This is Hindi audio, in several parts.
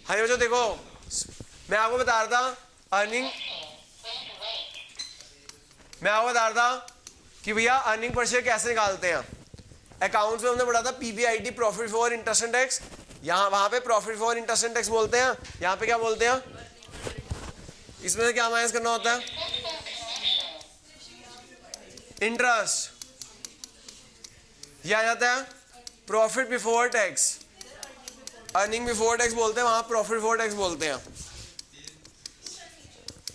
हाँ बच्चों देखो, मैं आपको बता रहा था अर्निंग, मैं आपको बता रहा था कि भैया अर्निंग पर शेयर कैसे निकालते हैं। अकाउंट्स में हमने पढ़ा था PBIT, profit for interest and tax. यहाँ वहां पे profit for interest and tax बोलते हैं, यहाँ पे क्या बोलते हैं, इसमें से क्या माइनस करना होता है, इंटरेस्ट। यह आ जाता है profit before tax, earning before tax बोलते हैं, वहां प्रॉफिट बिफोर टैक्स बोलते हैं।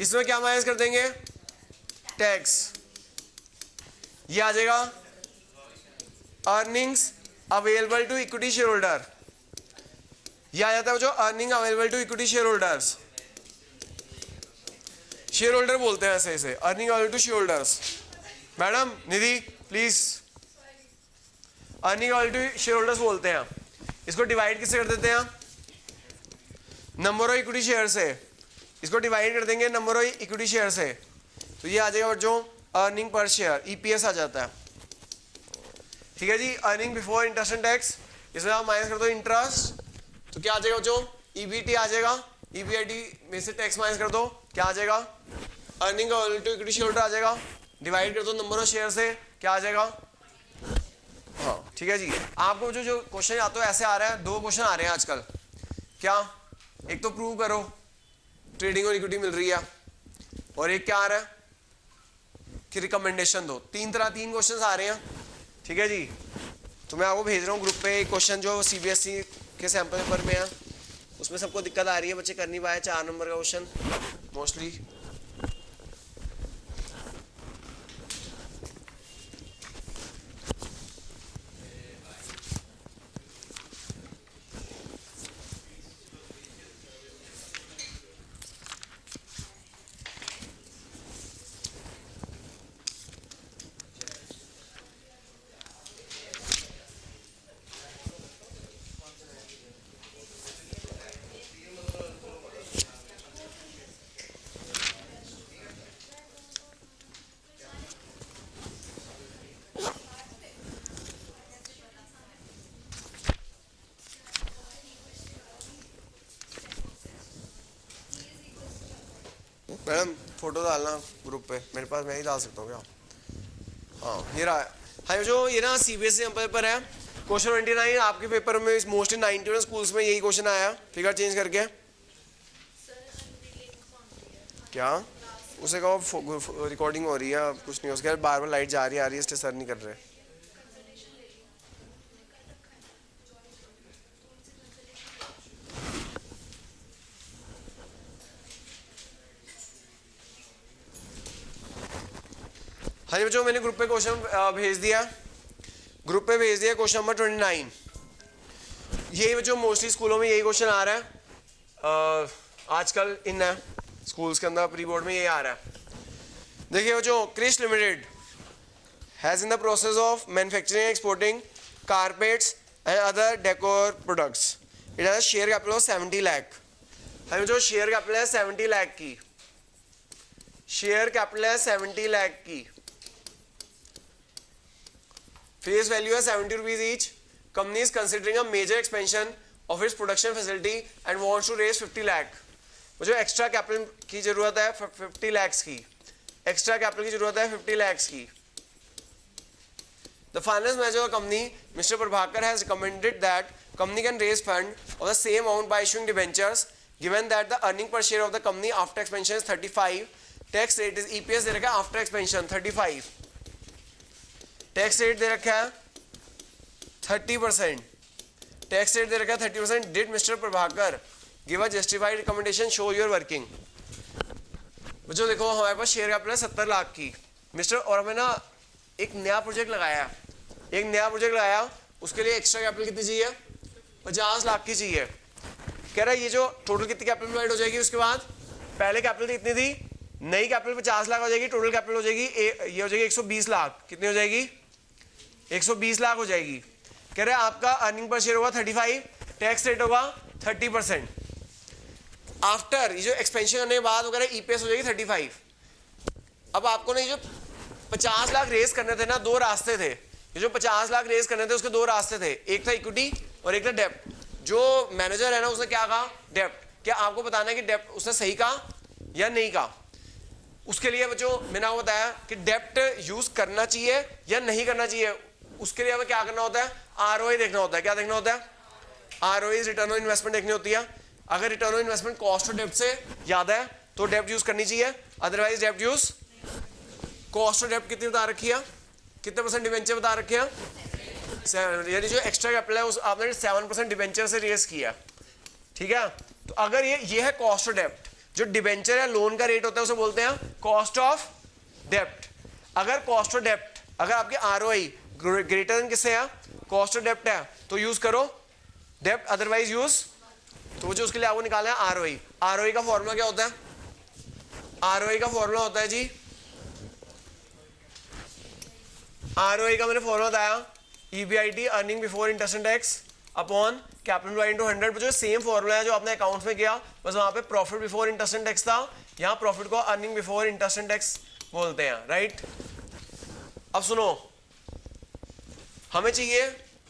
इसमें क्या माइनस कर देंगे, टैक्स। ये आ जाएगा earnings available to equity share holder. ये आ जाता है जो earning available to equity share holders, share holder बोलते हैं ऐसे ऐसे, earning available to share holders. Madam Nidhi please, earning available to share holders बोलते हैं। इसको डिवाइड किससे कर देते हैं, नंबर ऑफ इक्विटी शेयर से। इसको डिवाइड कर देंगे नंबर ऑफ इक्विटी शेयर से, तो ये आ जाएगा बच्चों अर्निंग पर शेयर, ईपीएस आ जाता है। ठीक है जी, earning before interest and tax, इसमें आप माइनस कर दो इंटरेस्ट, तो क्या आ जाएगा बच्चों, ईबीटी आ जाएगा। ईबीआईटी में से टैक्स माइनस कर दो, क्या आ जाएगा, earning available to equity share holder आ जाएगा। डिवाइड कर दो नंबर ऑफ शेयर से, क्या आ जाएगा। हाँ ठीक है जी, आपको जो जो क्वेश्चन आता है ऐसे आ रहा है, दो क्वेश्चन आ रहे हैं आजकल। क्या, एक तो प्रूव करो ट्रेडिंग और इक्विटी मिल रही है, और एक क्या आ रहा है कि रिकमेंडेशन दो। तीन क्वेश्चन आ रहे हैं। ठीक है जी, तो मैं आपको भेज रहा हूँ ग्रुप पे एक क्वेश्चन जो सीबीएसई के सैंपल पेपर में है, उसमें सबको दिक्कत आ रही है, बच्चे कर नहीं पाए 4 नंबर का क्वेश्चन मोस्टली। मैडम फोटो डालना ग्रुप पे, मेरे पास मैं ही डाल सकता हूँ क्या। हाँ ये रहा। हाँ जो ये ना सीबीएसई पेपर है, क्वेश्चन 29 आपके पेपर में मोस्टली 91 स्कूल्स में यही क्वेश्चन आया, फिगर चेंज करके। क्या उसे कहो रिकॉर्डिंग हो रही है, कुछ नहीं, उसके बार बार लाइट जा रही है आ रही है, इसलिए सर नहीं कर रहे। हाँ जी बच्चों, मैंने ग्रुप पे क्वेश्चन भेज दिया, ग्रुप पे भेज दिया क्वेश्चन नंबर 29। यही बच्चों मोस्टली स्कूलों में यही क्वेश्चन आ रहा है आजकल, इन स्कूल्स के अंदर प्री बोर्ड में यही आ रहा है। देखिए बच्चों, Krish limited has in the process of manufacturing exporting carpets and other decor products, it has share capital of 70 lakh. हाँ बच्चों, शेयर कैपिटल है 70 लाख की, शेयर कैपिटल है 70 लाख की, फेस वैल्यू है 70 rupees each. Company is considering a major expansion of its production facility and wants to raise 50 lakh. मुझे एक्स्ट्रा कैपिटल की जरूरत है 50 लाख की, एक्स्ट्रा कैपिटल की जरूरत है 50 लाख की। The finance manager of company mister Prabhakar has recommended that company can raise fund of the same amount by issuing debentures given that the earning per share of the company after expansion is 35, tax rate is EPS दे रखा है आफ्टर एक्सपेंशन 35, टैक्स रेट दे रखा है 30%, टैक्स रेट दे रखा है 30%। Did mister Prabhakar give a justified recommendation, show your working. बच्चों देखो, हमारे पास शेयर कैपिटल है 70 लाख की मिस्टर, और हमें ना एक नया प्रोजेक्ट लगाया, एक नया प्रोजेक्ट लगाया, उसके लिए एक्स्ट्रा कैपिटल कितनी चाहिए, 50 लाख की चाहिए। कह रहा है ये जो टोटल कितनी कैपिटल डिवाइड हो जाएगी, उसके बाद पहले कैपिटल कितनी थी, नई कैपिटल 50 लाख हो जाएगी, टोटल कैपिटल हो जाएगी ये हो जाएगी 120 लाख। कितनी हो जाएगी, 120 लाख हो जाएगी। कह रहे हैं आपका अर्निंग पर शेयर होगा 35, टैक्स रेट होगा 30%। आफ्टर ये जो एक्सपेंशन करने के बाद वगैरह ईपीएस हो जाएगी 35। अब आपको ना ये जो 50 लाख रेज करने थे ना, दो रास्ते थे, ये जो 50 लाख रेज करने थे उसके दो रास्ते थे, एक था इक्विटी और एक था जो मैनेजर है ना उसने क्या कहा, डेप्ट, क्या आपको बताना है कि डेप्ट उसने सही कहा या नहीं कहा। उसके लिए जो मैंने आपको बताया कि डेप्ट यूज करना चाहिए या नहीं करना चाहिए, उसके लिए हमें क्या करना होता है, आरओआई देखना होता है। क्या देखना होता है, आरओआई रिटर्न ऑन इन्वेस्टमेंट देखनी होती है। अगर return on investment cost of डेप्ट से ज्यादा है तो डेप्ट यूज करनी चाहिए, अदरवाइज डेप्ट यूज। कॉस्ट ऑफ डेप्ट कितनी बता रखी है, कितने परसेंट डिवेंचर बता रखे हैं, यानी जो एक्स्ट्रा कैपिटल है उस आपने 7% डिवेंचर से रेज किया, ठीक है। तो अगर ये है कॉस्ट ऑफ डेप्ट, जो डिवेंचर है लोन का रेट होता है उसे बोलते हैं कॉस्ट ऑफ डेप्ट। अगर कॉस्ट ऑफ डेप्ट, अगर आपके आरओआई ग्रेटर देन किससे है, कॉस्ट ऑफ डेप्ट है, तो यूज करो डेप्ट, अदरवाइज यूज। तो जो उसके लिए आपको निकालना है आरओआई। आरओआई का फॉर्मूला क्या होता है, आरओआई का फॉर्मूला होता है जी, आरओआई का मैंने फॉर्मूला बताया, EBIT earning before interest and tax upon capital employed into 100। जो सेम फॉर्मूला है जो आपने अकाउंट्स में किया, बस वहां पे profit before interest and tax था, यहाँ प्रॉफिट को earning before interest and tax बोलते हैं, राइट। अब सुनो, हमें चाहिए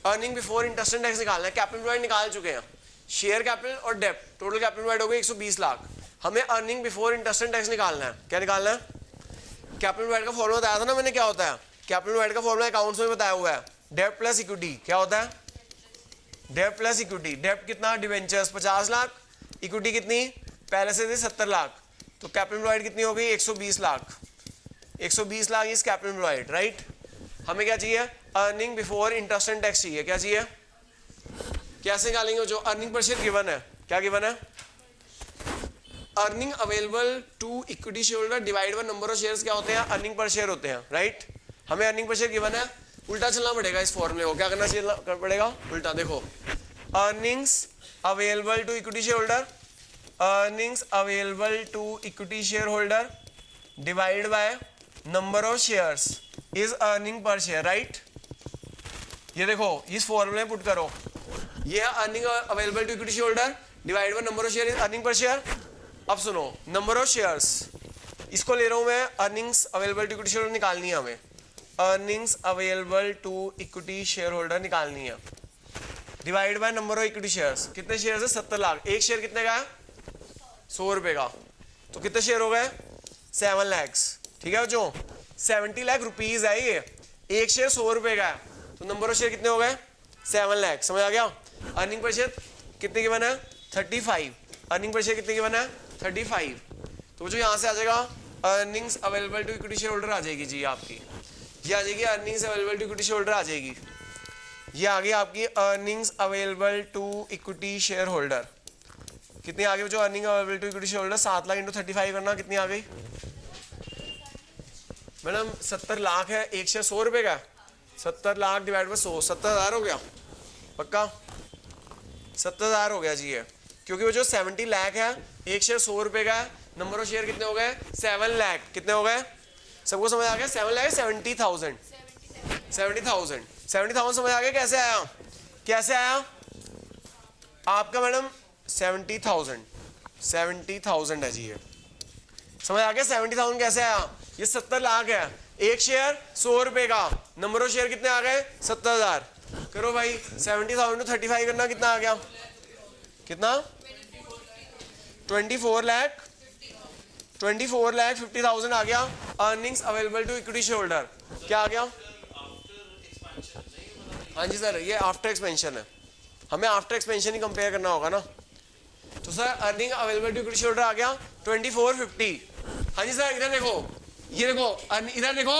earning before interest and tax निकालना है। कैपिटल एम्प्लॉयड निकाल चुके हैं, शेयर कैपिटल और डेप्ट, टोटल कैपिटल एम्प्लॉयड हो गए 120 लाख। हमें earning before interest and tax निकालना है। क्या निकालना है, कैपिटल एम्प्लॉयड का फॉर्मूला बताया था ना मैंने, क्या होता है कैपिटल एम्प्लॉयड का फॉर्मूला अकाउंट्स में बताया हुआ है, डेप्ट प्लस इक्विटी। क्या होता है, डेप्ट प्लस इक्विटी। डेप्ट कितना, डिवेंचर्स 50 लाख, इक्विटी कितनी पहले से थी 70 लाख, तो कैपिटल एम्प्लॉयड कितनी हो गई 120 lakh. 120 lakh is capital employed, right. हमें क्या चाहिए, earning before interest and tax चाहिए। क्या चाहिए, कैसे निकालेंगे, जो अर्निंग पर शेयर गिवन है, क्या गिवन है, earning available to equity share holder divide by number of shares क्या होते हैं, अर्निंग पर शेयर होते हैं, राइट। हमें अर्निंग पर शेयर गिवन है, उल्टा चलना पड़ेगा इस फॉर्मूले को। क्या करना चाहिए पड़ेगा, उल्टा। देखो, earnings available to equity share holder, earnings available to equity share holder divide by number of shares is earning per share, right. ये देखो इस फॉर्मूले में पुट करो, ये है earning available to equity share holder divide by number of share is earning per share. अब सुनो, नंबर ऑफ शेयर्स इसको ले रहा हूं मैं, earnings available to equity share holder निकालनी है हमें, earnings available to equity share holder निकालनी है, divide by number of equity shares. कितने शेयर है, 70 लाख। एक शेयर कितने का है, 100 रुपए का, तो कितने शेयर हो गए 7 लाख, ठीक है। जो 70 लाख रुपीज है ये, एक शेयर 100 रुपए का है, तो नंबर ऑफ शेयर कितने हो गए 7 लाख। समझ आ गया। अर्निंग पर शेयर कितने की बना है 35, अर्निंग पर शेयर कितने की बना है 35। तो जो यहाँ से आ जाएगा earnings available to equity share holder आ जाएगी जी आपकी, ये आ जाएगी earnings available to equity share holder आ जाएगी। ये आ गई आपकी earnings available to equity share holder. कितनी आ गई जो earning available to equity share holder, 7 lakh into 35 करना, कितनी आ गई मैडम 70 लाख है, एक शेयर 100 रुपए का, 70 लाख डिवाइड बाय 100, 70,000 हो गया, पक्का 70,000 हो गया जी ये। क्योंकि वो जो 70 लाख है, एक शेयर 100 रुपए का है, नंबर ऑफ शेयर कितने हो गए 7 लाख। कितने हो गए, सबको समझ आ गया, 7 लाख 70,000 समझ आ गया। कैसे आया, कैसे आया आपका मैडम 70,000 है जी ये, समझ आ गया 70,000 कैसे आया। ये 70 लाख है, एक शेयर 100 रुपए का, नंबर ऑफ शेयर कितने आ गए 70,000। करो भाई 70,000 टू 35 करना, कितना आ गया, कितना 24 लाख 50,000 आ गया। Earnings available to equity share holder क्या आ गया, हाँ जी सर, ये आफ्टर एक्सपेंशन है, हमें आफ्टर एक्सपेंशन ही कंपेयर करना होगा ना। तो sir earning available to equity share holder आ गया 2450। हाँ जी सर, इधर देखो, ये देखो, इधर देखो,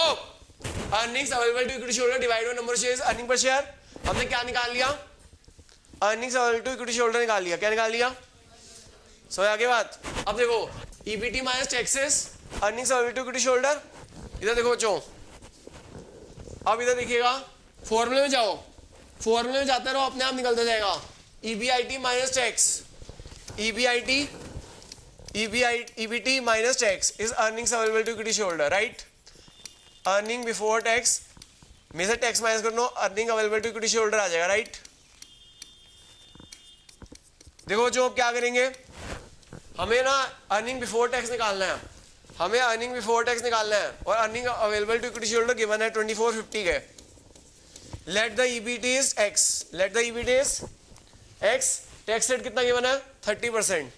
earnings available to equity share holder divide by number of shares earning per share. हमने क्या निकाल लिया, earnings available to equity share holder निकाल लिया। क्या निकाल लिया, समझ आगे बात। अब देखो EBT minus taxes earnings available to equity share holder, इधर देखो बच्चों, अब इधर देखिएगा, फॉर्मूले में जाओ, फॉर्मूले में जाते रहो, अपने आप निकलता जाएगा। EBIT minus tax, EBT minus tax is earnings available to equity shareholder, right? Earning before tax में से टैक्स माइनस करना, earning available to equity shareholder आ जाएगा, राइट। देखो जो क्या करेंगे, हमें ना अर्निंग बिफोर टैक्स निकालना है, हमें अर्निंग बिफोर टैक्स निकालना है, और earning available to equity shareholder given है 2450 के। Let the EBT is X, let the EBT is X tax rate कितना गिवन है 30%।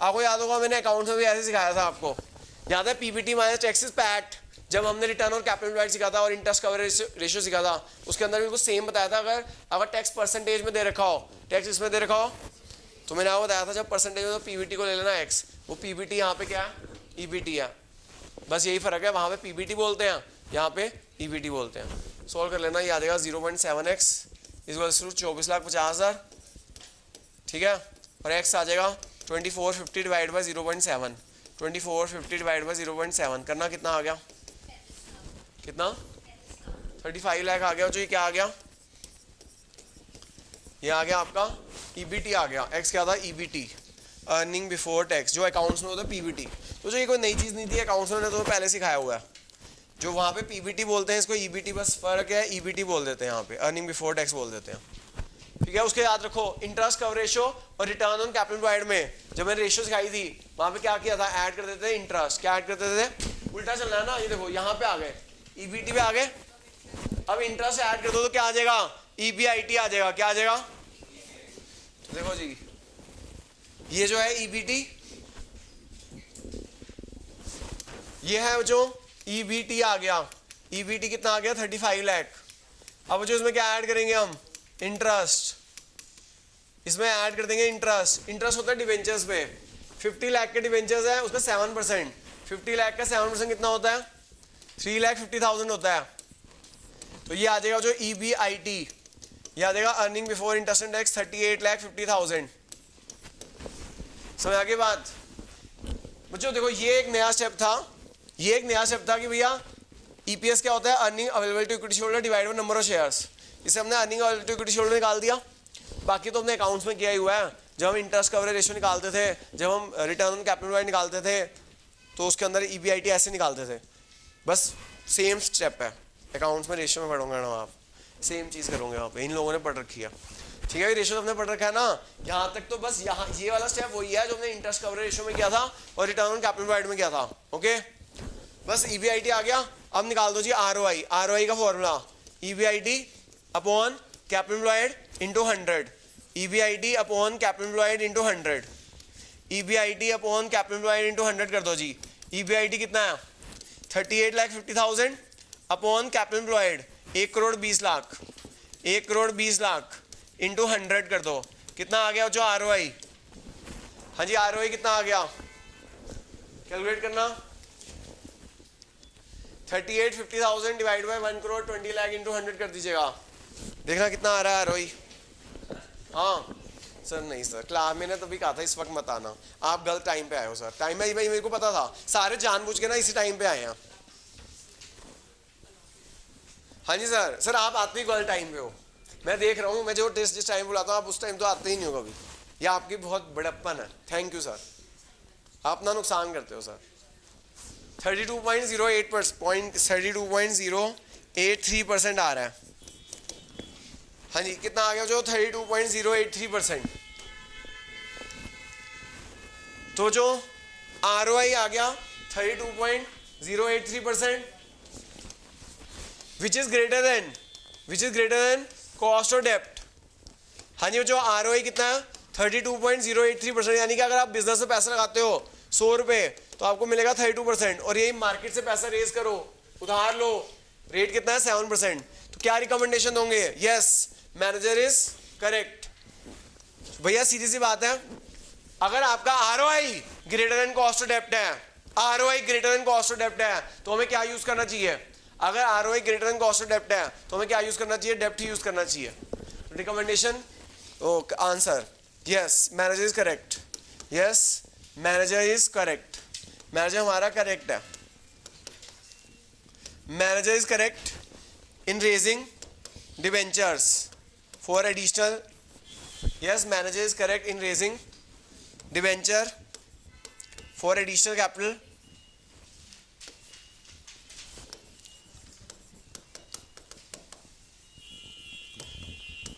आपको याद होगा मैंने अकाउंट में भी ऐसे सिखाया था आपको, याद है पीबीटी माइनस टैक्सेस पैट, जब हमने रिटर्न और कैपिटल एम्प्लॉयड सीखा था और इंटरेस्ट कवरेज रेशियो सीखा था, उसके अंदर बिल्कुल सेम बताया था। अगर टैक्स परसेंटेज में दे रखा हो, टैक्स इसमें दे रखा हो, तो मैंने आपको बताया था जब परसेंटेज में तो पीबीटी को ले लेना एक्स, वो पीबीटी यहाँ पे क्या है ईबीटी है, बस यही फर्क है, वहाँ पे पीबीटी बोलते हैं, यहाँ पे ईबीटी बोलते हैं। सॉल्व कर लेना, ये आ जाएगा 0.7x इक्वल्स टू 24,50,000, ठीक है, और x आ जाएगा 2450 डिवाइड बाई 0.7, 2450 डिवाइड बाई 0.7 करना कितना आ गया, कितना 35 लाख आ गया। जो ये क्या आ गया, ये आ गया आपका ईबीटी आ गया, x क्या था ईबीटी, अर्निंग बिफोर टैक्स, जो अकाउंट्स में होता है पीबीटी। तो जो ये कोई नई चीज़ नहीं थी अकाउंट्स में, तो पहले सिखाया हुआ है, जो वहाँ पे पीबीटी बोलते हैं इसको ईबीटी, बस फर्क है ईबीटी बोल देते हैं, यहाँ पे अर्निंग बिफोर टैक्स बोल देते हैं, ठीक है। उसके याद रखो इंटरेस्ट कवर रेशो और रिटर्न ऑन कैपिटल एम्प्लॉयड में जब मैंने रेशियो सिखाई थी वहाँ पे क्या किया था, ऐड कर देते थे इंटरेस्ट, क्या ऐड करते थे, उल्टा चलना है ना, ये देखो यहाँ पे आ गए ईबीटी पे आ गए, अब इंटरेस्ट ऐड कर दो तो क्या आ जाएगा ईबीआईटी आ जाएगा, क्या आ जाएगा, देखो जी ये जो है ईबीटी, ये है जो ईबीटी आ गया, ईबीटी कितना आ गया 35 लाख। अब जो इसमें क्या ऐड करेंगे हम, इंटरेस्ट, इसमें ऐड कर देंगे इंटरेस्ट, इंटरेस्ट होता है डिवेंचर्स पे, 50 लाख के डिवेंचर्स है उसका 7%, 50 लाख का 7% कितना होता है 3,50,000 होता है। तो ये आ जाएगा जो ईबीआईटी, ये आ जाएगा earning before interest and tax 38,50,000। समझ आ गई बात बच्चों। देखो ये एक नया स्टेप था, ये एक नया स्टेप था कि भैया ईपीएस क्या होता है, earning available to equity shareholder divided by number of shares, इसे हमने earning available to equity shareholder निकाल दिया। बाकी तो हमने अकाउंट्स में किया ही हुआ है, जब हम इंटरेस्ट कवरेज रेशियो निकालते थे, जब हम रिटर्न ऑन कैपिटल एम्प्लॉयड निकालते थे, तो उसके अंदर ईबीआईटी ऐसे निकालते थे, बस सेम स्टेप है, अकाउंट्स में रेशियो में पढ़ोगे ना आप, सेम चीज़ करोगे वहाँ पे, इन लोगों ने पढ़ रखी है, ठीक है। रेशियो हमने पढ़ रखा है ना, यहाँ तक तो बस यहाँ ये वाला स्टेप वही है जो हमने इंटरेस्ट कवरेज रेशियो में किया था और रिटर्न ऑन कैपिटल एम्प्लॉयड में किया था, ओके। बस ईबीआईटी आ गया, अब निकाल दो जी आरओआई, आरओआई का formula EBIT upon capital employed into 100, EBIT upon capital employed into 100, EBIT upon capital employed into 100 कर दो जी। ईबीआईटी कितना है 38,50,000 अपॉन कैपिटल एम्प्लॉयड 1,20,00,000, 1,20,00,000 इंटू 100 कर दो, कितना आ गया जो आरओआई, हाँ जी आरओआई कितना आ गया, कैलकुलेट करना, 38,50,000 डिवाइड बाय 1,20,00,000 इंटू 100 कर दीजिएगा, देखना कितना आ रहा है आरओआई। हाँ सर नहीं सर क्लास मैंने तभी कहा था इस वक्त मत आना, आप गलत टाइम पे आए हो सर, टाइम में मेरे को पता था, सारे जानबूझ के ना इसी टाइम पे आए हैं। हाँ जी सर, सर आप आते ही गलत टाइम पे हो, मैं देख रहा हूँ, मैं जो टेस्ट जिस टाइम बुलाता हूँ आप उस टाइम तो आते ही नहीं हो कभी, यह आपकी बहुत बड़प्पन है, थैंक यू सर, आप अपना नुकसान करते हो सर। 32.83% आ रहा है, हाँ जी कितना आ गया जो 32.083%, तो जो आरओआई आ गया 32.083%, which is greater than cost और डेप्ट। हाँ जी जो आरओआई कितना है 32.083%, यानी कि अगर आप बिजनेस में पैसा लगाते हो 100 रुपये तो आपको मिलेगा 32%, और यही मार्केट से पैसा रेज करो उधार लो, रेट कितना है 7%, तो क्या रिकमेंडेशन दोगे, यस मैनेजर इज करेक्ट। भैया सीधी सी बात है, अगर आपका ROI greater than cost of डेप्ट है, ROI greater than cost of डेप्ट है, तो हमें क्या यूज करना चाहिए, अगर ROI greater than cost of डेप्ट है तो हमें क्या यूज करना चाहिए, डेप्ट ही यूज करना चाहिए। Recommendation answer yes manager is correct, yes manager is correct, manager हमारा करेक्ट है, manager is correct in raising debentures for additional, yes manager is correct in raising debenture for additional capital,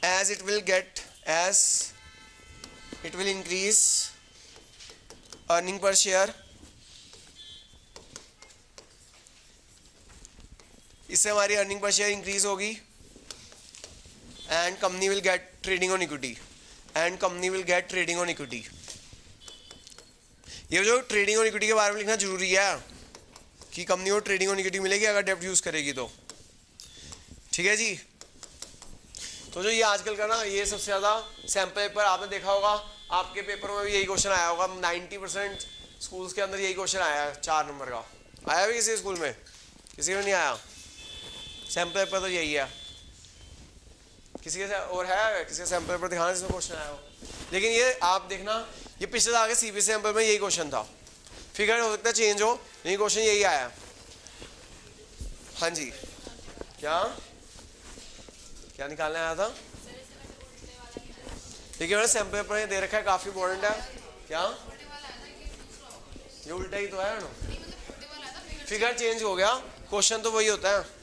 as it will increase earning per share, इससे हमारी अर्निंग पर शेयर इंक्रीज होगी, and company will get trading on equity, and company will get trading on equity. ये जो ट्रेडिंग ऑन इक्विटी के बारे में लिखना जरूरी है कि कंपनी को ट्रेडिंग ऑन इक्विटी मिलेगी अगर डेब्ट यूज करेगी तो, ठीक है जी। तो जो ये आजकल का ना ये सबसे ज़्यादा सैम्पल पेपर आपने देखा होगा, आपके पेपर में भी यही क्वेश्चन आया होगा, 90% स्कूल्स के अंदर यही क्वेश्चन आया है 4 नंबर का। आया भी किसी स्कूल में? किसी में नहीं आया? सैम्पल पेपर तो यही है। किसी के और है किसी का सैम्पल पेपर दिखाना जिसमें क्वेश्चन आया हो? लेकिन ये आप देखना, ये पिछले साल के सीबीएसई सैम्पल में यही क्वेश्चन था। फिगर हो सकता है चेंज हो, लेकिन क्वेश्चन यही आया। हाँ जी, क्या क्या निकालने आया था? देखिए मैंने सैम्पल पेपर ये दे रखा है, काफ़ी इंपॉर्टेंट है। क्या ये उल्टा ही तो है ना, फिगर चेंज हो गया, क्वेश्चन तो वही होता है।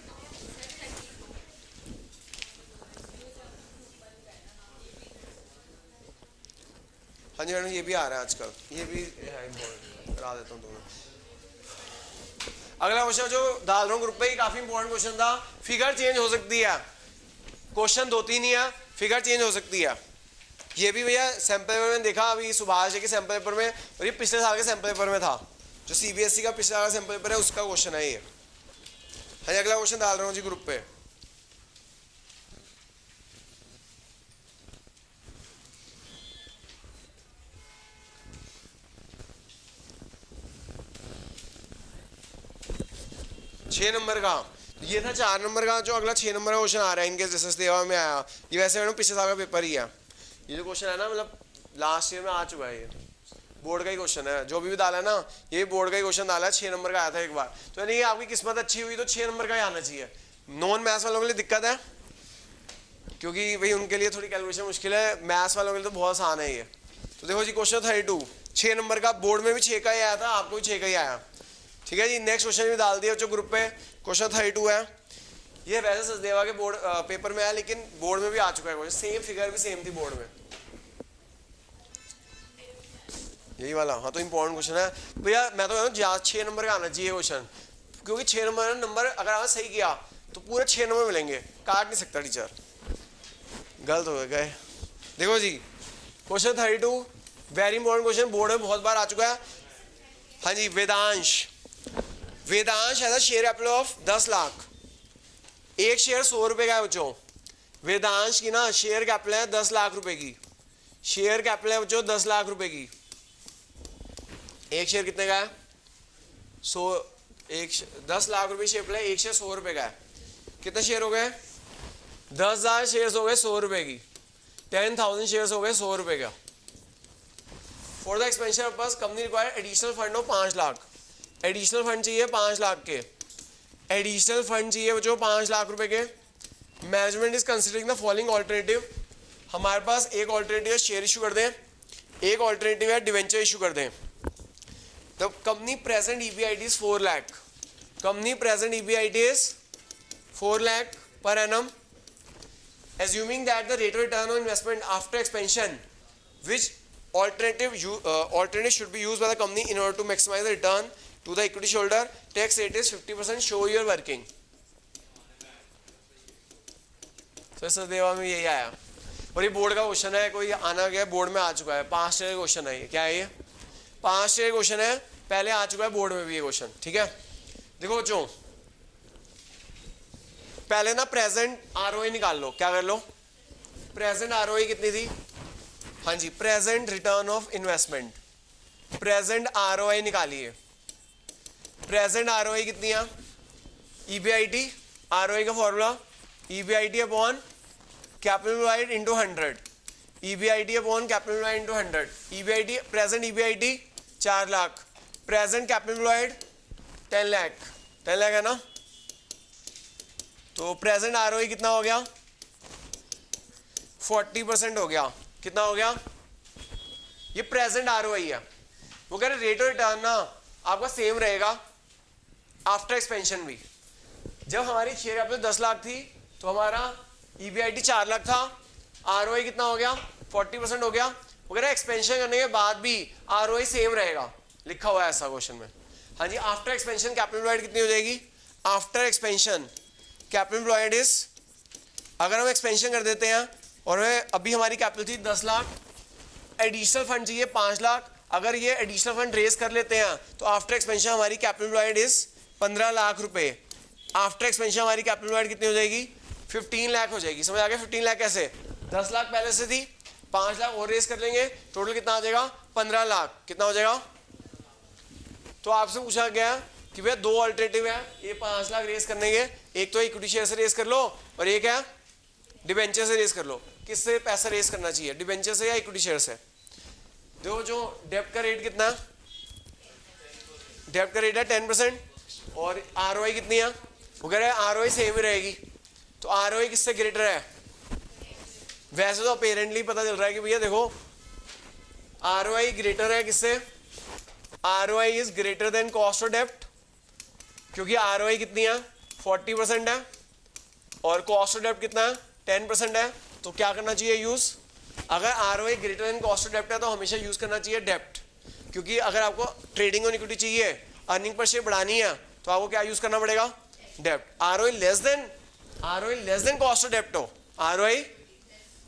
हाँ जी मैडम, ये भी आ रहा है आजकल, ये भी है इम्पोर्टेंट, करा देता हूँ तुम्हें। अगला क्वेश्चन जो डाल रहा हूँ ग्रुप पे, ये काफी इंपॉर्टेंट क्वेश्चन था। फिगर चेंज हो सकती है, क्वेश्चन 2-3 ही है, फिगर चेंज हो सकती है। ये भी भैया सैम्पल पेपर में देखा अभी सुभाष के सैम्पल पेपर में, और ये पिछले साल के सैम्पल पेपर में था, जो सीबीएसई का पिछले साल का सैम्पल पेपर है उसका क्वेश्चन है ये। हाँ अगला क्वेश्चन डाल रहा हूँ जी ग्रुप पे। छह नंबर का ये था, 4 नंबर का जो अगला 6 नंबर का क्वेश्चन आ रहा है इनके जैसे देवा में आया। ये वैसे मैडम पिछले साल का पेपर ही है। ये जो क्वेश्चन है ना, मतलब लास्ट ईयर में आ चुका है, ये बोर्ड का ही क्वेश्चन है। जो भी डाला है ना, ये बोर्ड का ही क्वेश्चन डाला है, 6 नंबर का आया था एक बार। तो यानी आपकी किस्मत अच्छी हुई तो 6 नंबर का ही आना चाहिए। नॉन मैथ्स वालों के लिए दिक्कत है, क्योंकि भाई उनके लिए थोड़ी कैलकुलेशन मुश्किल है, मैथ्स वालों के लिए तो बहुत आसान है ये। तो देखो जी क्वेश्चन 32, 6 नंबर का, बोर्ड में भी 6 का ही आया था, आपको भी 6 का ही आया, ठीक है जी। नेक्स्ट क्वेश्चन भी डाल दिया जो ग्रुप पे, क्वेश्चन 32 है। ये वैसे सचदेवा के बोर्ड पेपर में है, लेकिन बोर्ड में भी आ चुका है क्वेश्चन, सेम फिगर भी सेम थी बोर्ड में, यही वाला। हाँ तो इंपॉर्टेंट क्वेश्चन है भैया, मैं तो कहता हूँ 6 नंबर का आना चाहिए क्वेश्चन, क्योंकि 6 नंबर अगर आपने सही किया तो पूरे 6 नंबर मिलेंगे, काट नहीं सकता टीचर। गलत हो गए। देखो जी question 32 very important question, board में बहुत बार आ चुका है। हाँ जी, वेदांश है शेयर कैपिटल ऑफ 10 लाख, एक शेयर 100 रुपए का है बच्चों। वेदांश की ना शेयर कैपिटल है 10 लाख रुपए की, शेयर कैपिटल है बच्चों 10 लाख रुपए की। एक शेयर कितने का है? 10 लाख रुपए शेयर है, एक शेयर 100 रुपए का है। कितने शेयर हो गए? 10,000 शेयर हो गए 100 रुपए की, 10,000 शेयर हो गए 100 रुपए का। For the expansion purpose company require additional fund of 5 lakh. Additional fund चाहिए 5 लाख के, एडिशनल फंड चाहिए जो 5 लाख रुपए के। Management is considering the following alternative. हमारे पास एक ऑल्टरनेटिव है शेयर इशू कर दें, एक ऑल्टरनेटिव है डिवेंचर इशू कर दें। तो company present EBIT is 4 lakh, company present EBIT is 4 lakh per annum, assuming that the rate of return on investment after expansion, which alternative should be used by the company in order to maximize the return to the equity shareholder, tax rate is 50%, show your working। तो सचदेवा में यही आया, और ये बोर्ड का क्वेश्चन है, कोई आना गया बोर्ड में आ चुका है, 5 शेयर क्वेश्चन है ये। क्या है ये? 5 शेयर क्वेश्चन है, पहले आ चुका है बोर्ड में भी ये क्वेश्चन, ठीक है। देखो बच्चों पहले ना प्रेजेंट आरओआई निकाल लो, क्या कर लो? प्रेजेंट आरओआई कितनी थी? हाँ जी, present return of investment, present ROI निकालिए। प्रेजेंट आरओआई कितनी है? ईबीआईटी, आरओआई का formula EBIT upon capital employed into 100, EBIT upon capital employed into 100। EBIT present EBIT 4 lakh, present capital employed 10 lakh, 10 lakh है ना। तो प्रेजेंट आरओआई कितना हो गया? 40% हो गया। कितना हो गया? ये प्रेजेंट आरओआई है। वो कह रहे रेट ऑफ रिटर्न ना आपका सेम रहेगा आफ्टर एक्सपेंशन भी। जब हमारी शेयर कैपिटल 10 लाख थी तो हमारा ईबीआईटी 4 लाख था, आरओआई कितना हो गया? 40% हो गया। वो कह रहे एक्सपेंशन करने के बाद भी आरओआई सेम रहेगा, लिखा हुआ है ऐसा क्वेश्चन में। हाँ जी, आफ्टर एक्सपेंशन कैपिटल एम्प्लॉयड कितनी हो जाएगी? After expansion capital employed is, अगर हम एक्सपेंशन कर देते हैं और अभी हमारी कैपिटल थी 10 लाख, एडिशनल फंड चाहिए 5 लाख, अगर ये एडिशनल फंड रेज कर लेते हैं तो आफ्टर एक्सपेंशन हमारी कैपिटल एम्प्लॉयड इज 15 लाख रुपए। आफ्टर एक्सपेंशन हमारी कैपिटल एम्प्लॉयड कितनी हो जाएगी? 15 लाख हो जाएगी। समझ आ गया? 15 लाख कैसे? 10 लाख पहले से थी, 5 लाख और रेज कर लेंगे, टोटल कितना आ जाएगा? 15 लाख। कितना हो जाएगा? तो आपसे पूछा गया कि भैया दो अल्टरनेटिव है ये 5 लाख रेज करने के, एक तो इक्विटी शेयर से रेज कर लो और एक है डिबेंचर से रेज कर लो। किससे पैसा रेज करना चाहिए, डिबेंचर से या इक्विटी शेयर से? देखो जो डेब्ट का रेट कितना है, डेब्ट का रेट है 10% और आरओआई कितनी है? वो कह रहे हैं आरओआई सेम ही रहेगी, तो आरओआई किससे ग्रेटर है? वैसे तो अपेरेंटली पता चल रहा है कि भैया देखो आरओआई ग्रेटर है किससे? ROI is greater than cost of डेब्ट, क्योंकि आरओआई कितनी है? 40% है और कॉस्ट ऑफ डेब्ट कितना है? 10% है। तो क्या करना चाहिए यूज? अगर ROI greater than cost of डेब्ट है तो हमेशा यूज करना चाहिए डेब्ट, क्योंकि अगर आपको ट्रेडिंग ऑन इक्विटी चाहिए, अर्निंग पर शेयर बढ़ानी है, तो आपको क्या यूज करना पड़ेगा? डेब्ट। ROI less than cost of डेब्ट हो, आरओआई,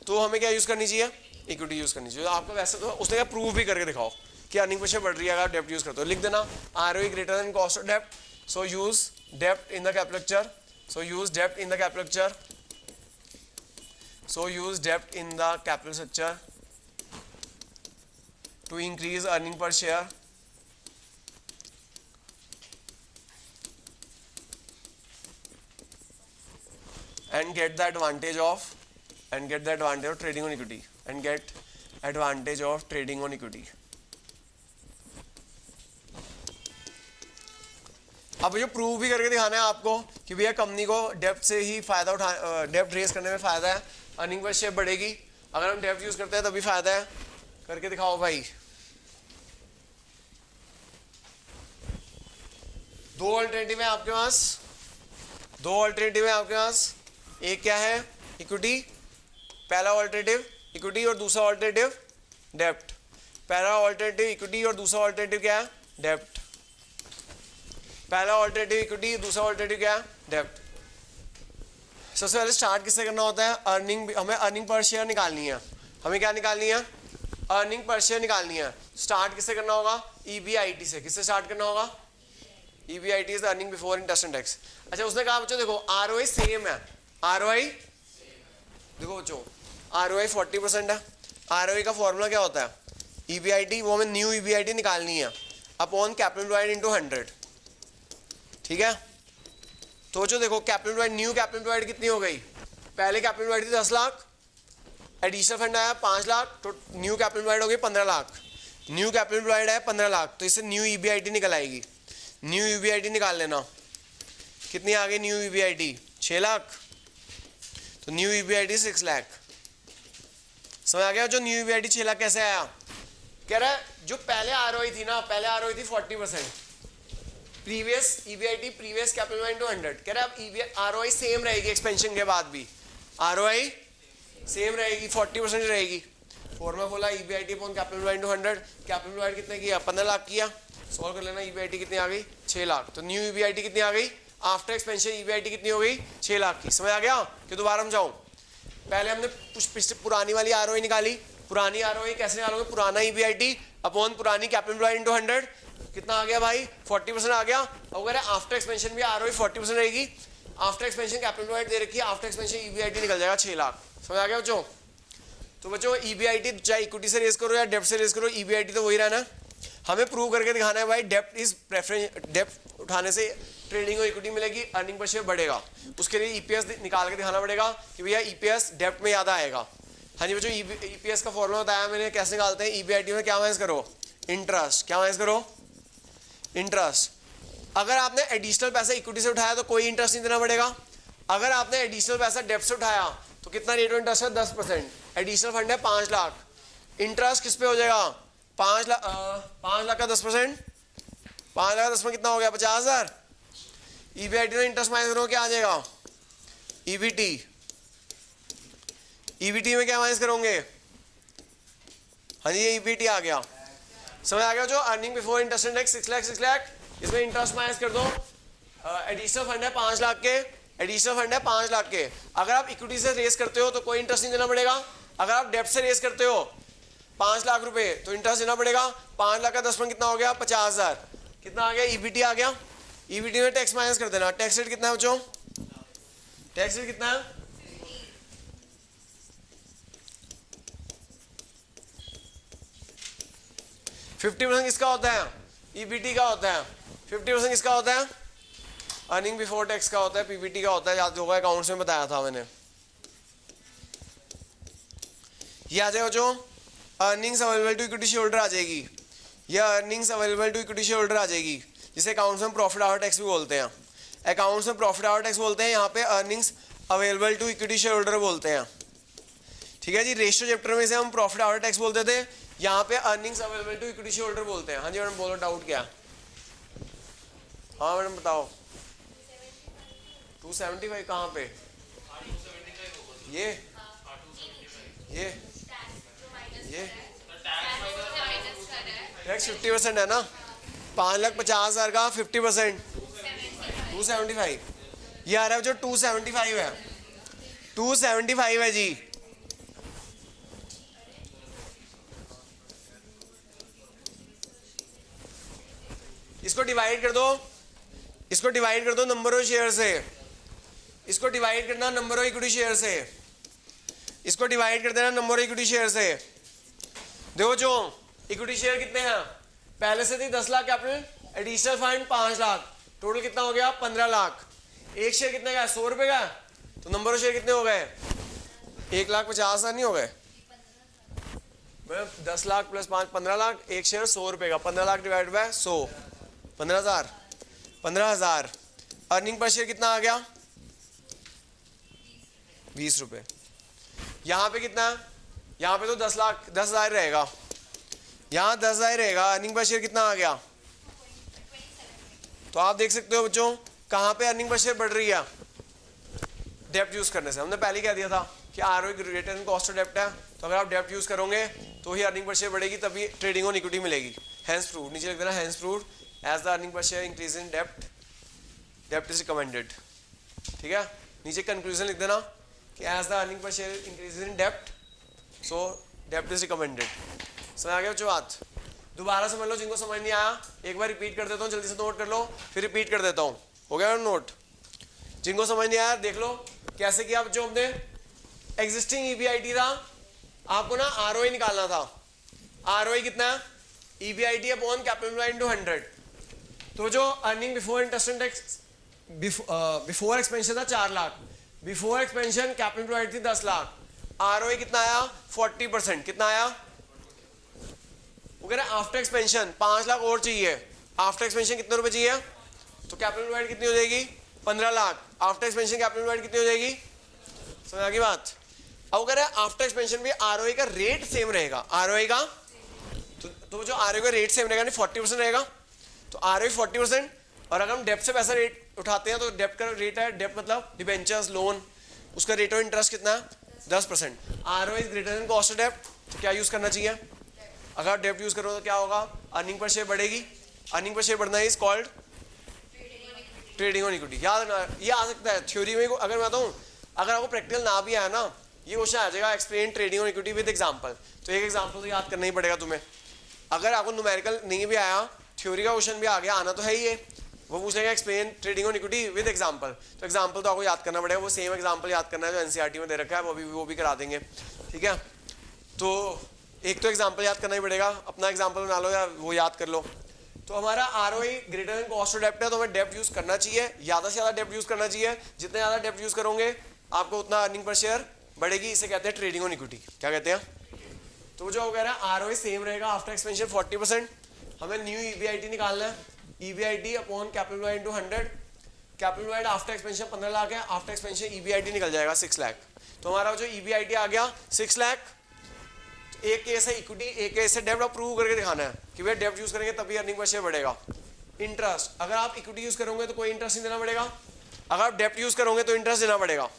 तो हमें क्या यूज करनी चाहिए? इक्विटी यूज करनी चाहिए। आपको वैसे तो उसने क्या प्रूव भी करके दिखाओ कि अर्निंग पर शेयर बढ़ रही है अगर आप डेब्ट यूज करते हो। लिख देना ROI greater than cost of डेब्ट, सो यूज डेब्ट in the capital structure, so use डेब्ट in the capital structure, so use debt in the capital structure to increase earning per share and get the advantage of trading on equity and get advantage of trading on equity। अब जो प्रूव भी करके दिखाना है आपको कि भैया कंपनी को डेब्ट से ही फायदा डेब्ट रेज करने में फायदा है, अर्निंग पर शेयर बढ़ेगी, अगर हम डेब्ट यूज करते हैं तभी फायदा है। करके दिखाओ भाई। दो अल्टरनेटिव है आपके पास, एक क्या है? इक्विटी, पहला ऑल्टरनेटिव इक्विटी और दूसरा ऑल्टरनेटिव डेब्ट। पहला ऑल्टरनेटिव इक्विटी और दूसरा ऑल्टरनेटिव क्या है? डेब्ट। पहला ऑल्टरनेटिव इक्विटी, दूसरा ऑल्टरनेटिव क्या है? डेब्ट। सबसे पहले स्टार्ट किससे करना होता है? हमें अर्निंग पर शेयर निकालनी है। हमें क्या निकालनी है? अर्निंग पर शेयर निकालनी है। स्टार्ट किससे करना होगा? ईबीआईटी से। किससे स्टार्ट करना होगा? EBIT is earning before interest and tax. अच्छा उसने कहा बच्चों देखो आरओआई सेम है, आरओआई देखो बच्चों आरओआई 40% है। आरओआई का फॉर्मूला क्या होता है? ईबीआईटी, वो हमें न्यू ईबीआईटी निकालनी है अपॉन कैपिटल एम्प्लॉयड इनटू 100। ठीक है, तो जो देखो capital employed, new capital employed कितनी हो गई? पहले कैपिटल एम्प्लॉयड थी 10 लाख, एडिशनल फंड आया 5 लाख, तो न्यू कैपिटल एम्प्लॉयड हो गई 15 लाख। न्यू कैपिटल एम्प्लॉयड है 15 लाख, तो इससे न्यू ईबीआईटी निकल आएगी। न्यू ईबीआईटी निकाल लेना, कितनी आ गई न्यू ईबीआईटी? 6 लाख, तो न्यू ईबीआईटी 6 लाख। समझ आ गया? जो न्यू ईबीआईटी 6 लाख कैसे आया? कह रहा है जो पहले आरओआई थी ना, पहले आरओआई थी 40%, previous EBIT previous capital into 100। कह रहा है अब आरओआई सेम रहेगी एक्सपेंशन के बाद भी, आरओआई सेम रहेगी, 40% रहेगी। फॉर्मूला बोला EBIT upon capital into 100। Capital कितने किया? 15 लाख किया। सॉल्व कर लेना, ईबीआईटी कितनी आ गई? 6 लाख। तो न्यू ईबीआईटी कितनी आ गई? आफ्टर एक्सपेंशन ईबीआईटी कितनी हो गई? 6 लाख की। समझ आ गया कि दोबारा हम जाऊँ? पहले हमने पुरानी वाली आरओआई निकाली। पुरानी आरओआई कैसे निकालोगे? पुराना ईबीआईटी अपॉन पुरानी कैपिटल इनटू 100, कितना आ गया भाई? 40% आ गया। अब अगर आफ्टर एक्सपेंशन भी आरओआई 40% रहेगी, आफ्टर एक्सपेंशन कैपिटल दे रखी है, आफ्टर एक्सपेंशन ईबीआईटी निकल जाएगा 6 लाख। समझ आ गया बच्चों? तो बच्चों ईबीआईटी चाहे इक्विटी से रेज करो या डेब्ट से रेज करो, ईबीआईटी तो वही रहना। हमें प्रूव करके दिखाना है भाई डेब्ट इज प्रेफरेंस, डेब्ट उठाने से ट्रेडिंग और इक्विटी मिलेगी, अर्निंग पर शेयर बढ़ेगा। उसके लिए ईपीएस निकाल के दिखाना पड़ेगा कि भैया ईपीएस डेब्ट में ज़्यादा आएगा। हाँ जी बच्चों, ईपीएस का फॉर्मूला बताया मैंने कैसे निकालते हैं। ईबीआईटी में क्या माइनस करो? इंटरेस्ट। क्या माइनस करो? इंटरेस्ट। अगर आपने एडिशनल पैसा इक्विटी से उठाया तो कोई इंटरेस्ट नहीं देना पड़ेगा। अगर आपने एडिशनल पैसा डेब्ट से उठाया तो कितना रेट ऑफ इंटरेस्ट है? 10%। एडिशनल फंड है 5 लाख, इंटरेस्ट किस पे हो जाएगा? 5 लाख का 10%, 5 लाख का 10% कितना हो गया? 50,000। ईबीआईटी में इंटरेस्ट माइनस करो क्या आ जाएगा? ईबीटी। ईबीटी में क्या माइनस करोगे? हाँ जी, ये ईबीटी आ गया। समझ आ गया? जो earning before interest and tax 6 lakh, इसमें इंटरेस्ट माइनस कर दो। एडिशनल फंड है 5 लाख के, एडिशनल फंड है 5 लाख के। अगर आप इक्विटी से रेस करते हो तो कोई इंटरेस्ट नहीं देना पड़ेगा। अगर आप डेब्ट से रेस करते हो 5 लाख रुपए, तो इंटरेस्ट देना पड़ेगा। 5 लाख का 10% कितना हो गया? 50,000। कितना आ गया? ईबीटी आ गया। ईबीटी में टैक्स माइनस कर देना। टैक्स रेट कितना है बच्चों? टैक्स रेट कितना है? 50% किसका होता है? ईबीटी का होता है। 50% किसका होता है? अर्निंग बिफोर टैक्स का होता है, पीबीटी का होता है। याद होगा अकाउंट्स में बताया था मैंने। ये आ जाएगा जो earnings available to equity share holder आ जाएगी। ये earnings available to equity share holder आ जाएगी, जिसे अकाउंट्स में प्रॉफिट आफ्टर टैक्स भी बोलते हैं। अकाउंट्स में प्रॉफिट आफ्टर टैक्स बोलते हैं, यहाँ पे earnings available to equity share holder बोलते हैं। ठीक है जी। रेशियो चैप्टर में से हम प्रॉफिट आफ्टर टैक्स बोलते थे, यहाँ पे earnings available to equity share holder बोलते हैं। हाँ जी मैडम बोलो, डाउट क्या? हाँ मैडम बताओ। 275 कहाँ पे? ये टैक्स 50% है ना। 5,50,000 का 50% 275। ये आ रहा है जो 275 है। 275 है जी। इसको डिवाइड कर दो, इसको डिवाइड कर दो नंबर ऑफ शेयर से। इसको डिवाइड करना नंबर ऑफ इक्विटी शेयर से। इसको डिवाइड कर देना नंबर ऑफ इक्विटी शेयर से। देखो जो इक्विटी शेयर कितने हैं? पहले से थी 10 lakh capital, additional fund 5 lakh, total कितना हो गया? 15 लाख। एक शेयर कितने का? 100 रुपए का। तो नंबर ऑफ शेयर कितने हो गए? 1,50,000 नहीं हो गए? 10 लाख प्लस 5 15 लाख। एक शेयर 100 रुपए का। 15 lakh divide by 100 15,000। 15,000। Earning per share कितना आ गया? 20 रुपए। यहाँ पे कितना? यहाँ पे तो 10 लाख 10,000 रहेगा। यहाँ 10,000 रहेगा। अर्निंग पर शेयर कितना आ गया? तो आप देख सकते हो बच्चों कहाँ पे अर्निंग पर शेयर बढ़ रही है? डेप्ट यूज करने से। हमने पहले कह दिया था कि ROE greater than cost of डेप्ट है, तो अगर आप डेप्ट यूज करोगे तो ही अर्निंग पर शेयर बढ़ेगी, तभी ट्रेडिंग ऑन इक्विटी मिलेगी। हैंस प्रूव्ड, नीचे लिख देना hence proved as the earning per share increase in dept, dept is recommended. ठीक है। नीचे कंक्लूजन लिख देना कि as the earning per share increase in dept, so dept is recommended. समझ आ गया बच्चों बात? दोबारा समझ लो जिनको समझ नहीं आया, एक बार रिपीट कर देता हूँ, जल्दी से नोट कर लो, फिर रिपीट कर देता हूँ। हो गया नोट? जिनको समझ नहीं आया देख लो कैसे किया। जो हमने एग्जिस्टिंग ईबीआईटी था, आपको ना आरओई निकालना था। आरओई कितना है? EBIT upon capital into 100। तो जो earning before interest and tax before expansion था 4 लाख, बिफोर एक्सपेंशन कैपिटल थी 10 लाख। आरओई कितना आया? 40%। कितना आया? वो कह रहे आफ्टर एक्सपेंशन 5 लाख और चाहिए। आफ्टर एक्सपेंशन कितने रुपए चाहिए? तो कैपिटल डिवाइड कितनी हो जाएगी? 15 lakh. After expansion capital divide कितनी हो जाएगी? समझ आ गई बात? अब कह रहे आफ्टर एक्सपेंशन भी आरओई का रेट सेम रहेगा। आरओई का तो जो आरओई का रेट सेम रहेगा, नहीं 40% रहेगा। तो आरओई 40%। और अगर हम डेप्ट से पैसा रेट उठाते हैं तो डेप्ट का रेट है, डेप्ट मतलब डिबेंचर्स लोन, उसका रेट ऑफ इंटरेस्ट कितना है? 10%। ROE is greater than cost of डेप्ट, तो क्या यूज करना चाहिए? अगर आप डेप्ट यूज करो तो क्या होगा? अर्निंग पर शेयर बढ़ेगी। अर्निंग पर शेयर बढ़ना is called trading on equity. याद रखना, ये आ सकता है थ्योरी में। अगर मैं बताऊँ, अगर आपको प्रैक्टिकल ना भी आया ना, ये क्वेश्चन आ जाएगा explain trading on equity with example. तो एक एग्जांपल तो याद करना ही पड़ेगा तुम्हें। अगर आपको न्यूमेरिकल नहीं भी आया, थ्योरी का क्वेश्चन भी आ गया, आना तो है ही है, वो पूछेगा explain trading on equity with example. तो एग्जांपल तो आपको याद करना पड़ेगा, वो सेम एग्जांपल याद करना है जो एनसीईआरटी में दे रखा है, वो भी करा देंगे। ठीक है। तो एक तो एग्जांपल याद करना ही पड़ेगा, अपना एग्जांपल बना लो या वो याद कर लो। तो हमारा ROE greater than cost of डेप्ट है, तो हमें डेप्ट यूज करना चाहिए, ज़्यादा से ज़्यादा डेप्ट यूज करना चाहिए। जितने ज़्यादा डेप्ट यूज करोगे आपको उतना अर्निंग पर शेयर बढ़ेगी। इसे कहते हैं ट्रेडिंग ऑन इक्विटी। क्या कहते हैं? तो जो कह रहा है आरओई सेम रहेगा आफ्टर एक्सपेंशन 40%। हमें न्यू ईबीआईटी निकालना है। EBIT upon capital divide into 100। Capital divide after expansion 15 lakh है, आफ्टर एक्सपेंशन ईबीआईटी निकल जाएगा 6 लाख। तो हमारा जो ईबीआईटी आ गया 6 लाख। एक केस है इक्विटी, एक केस है डेप्ट। आप प्रूव करके दिखाना है कि भैया डेप्ट यूज करेंगे तभी अर्निंग पर शेयर बढ़ेगा। इंटरेस्ट, अगर आप इक्विटी यूज करोगे तो कोई इंटरेस्ट नहीं देना पड़ेगा, अगर आप डेप्ट यूज करोगे तो इंटरेस्ट देना पड़ेगा।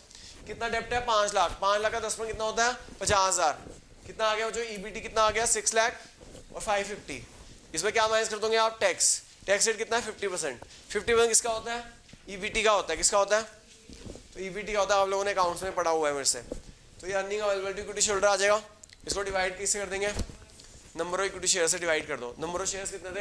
कितना डेप्ट है? 5 लाख। 5 लाख का 10% कितना होता है? 50,000। कितना आ गया? जो ईबीटी कितना आ गया? 6 लाख और 550। इसमें क्या माइनस कर दोगे आप? टैक्स। टैक्स रेट कितना है? 50%। 50% किसका होता है? ईबीटी का होता है। किसका होता है? तो ईबीटी का होता है, आप लोगों ने अकाउंट्स में पढ़ा हुआ है मेरे से। तो ये earning available to equity share holder आ जाएगा। इसको डिवाइड किससे कर देंगे? नंबर ऑफ इक्विटी शेयर से डिवाइड कर दो। नंबर ऑफ शेयर्स कितने थे